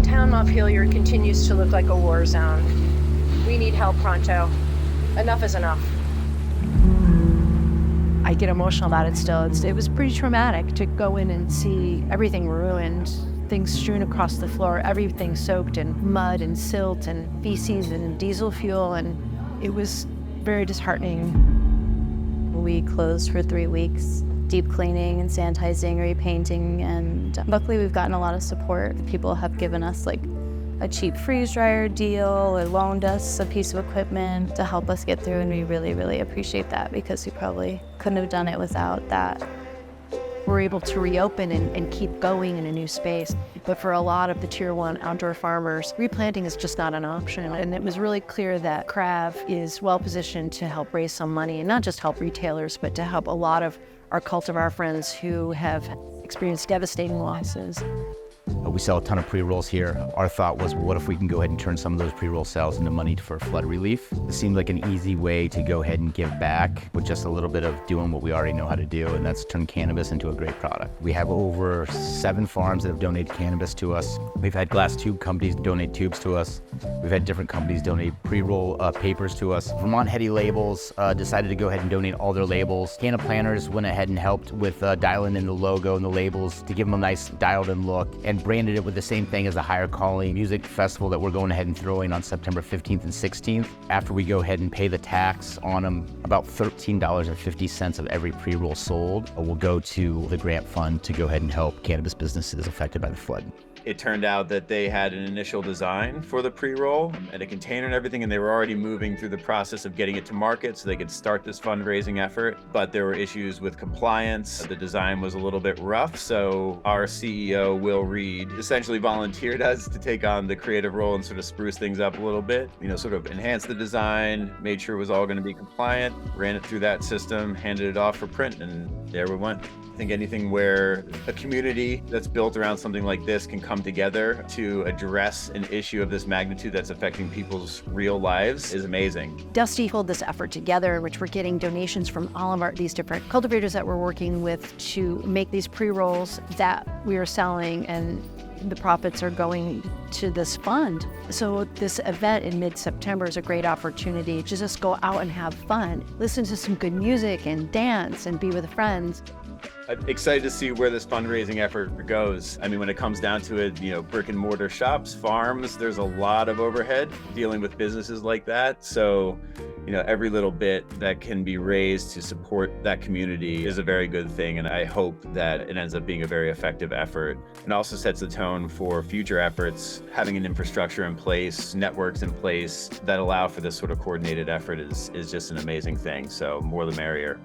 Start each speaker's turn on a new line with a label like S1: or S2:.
S1: Town Montpelier continues to look like a war zone. We need help pronto. Enough is enough. I get emotional about it still. It was pretty traumatic to go in and see everything ruined, things strewn across the floor, everything soaked in mud and silt and feces and diesel fuel, and it was very disheartening.
S2: We closed for 3 weeks, deep cleaning and sanitizing, repainting, and luckily we've gotten a lot of support. People have given us like a cheap freeze dryer deal or loaned us a piece of equipment to help us get through, and we really, really appreciate that because we probably couldn't have done it without that.
S1: We're able to reopen and keep going in a new space. But for a lot of the Tier 1 outdoor farmers, replanting is just not an option. And it was really clear that CRAV is well positioned to help raise some money, and not just help retailers, but to help a lot of our cultivar friends who have experienced devastating losses.
S3: We sell a ton of pre-rolls here. Our thought was, what if we can go ahead and turn some of those pre-roll sales into money for flood relief? It seemed like an easy way to go ahead and give back with just a little bit of doing what we already know how to do, and that's turn cannabis into a great product. We have over 7 farms that have donated cannabis to us. We've had glass tube companies donate tubes to us. We've had different companies donate pre-roll papers to us. Vermont Heady Labels decided to go ahead and donate all their labels. CannaPlanners went ahead and helped with dialing in the logo and the labels to give them a nice dialed-in look, and branded it with the same thing as the Higher Calling Music Festival that we're going ahead and throwing on September 15th and 16th. After we go ahead and pay the tax on them, about $13.50 of every pre-roll sold will go to the grant fund to go ahead and help cannabis businesses affected by the flood.
S4: It turned out that they had an initial design for the pre-roll and a container and everything, and they were already moving through the process of getting it to market so they could start this fundraising effort. But there were issues with compliance. The design was a little bit rough, so our CEO, Will Reed, essentially volunteered us to take on the creative role and sort of spruce things up a little bit, sort of enhance the design, made sure it was all going to be compliant, ran it through that system, handed it off for print, and there we went. I think anything where a community that's built around something like this can come together to address an issue of this magnitude that's affecting people's real lives is amazing.
S1: Dusty pulled this effort together, in which we're getting donations from all of these different cultivators that we're working with to make these pre-rolls that we are selling, and the profits are going to this fund. So this event in mid-September is a great opportunity to just go out and have fun, listen to some good music and dance and be with friends.
S4: I'm excited to see where this fundraising effort goes. I mean, when it comes down to it, brick and mortar shops, farms, there's a lot of overhead dealing with businesses like that. So, every little bit that can be raised to support that community is a very good thing. And I hope that it ends up being a very effective effort. It also sets the tone for future efforts. Having an infrastructure in place, networks in place that allow for this sort of coordinated effort is just an amazing thing. So more the merrier.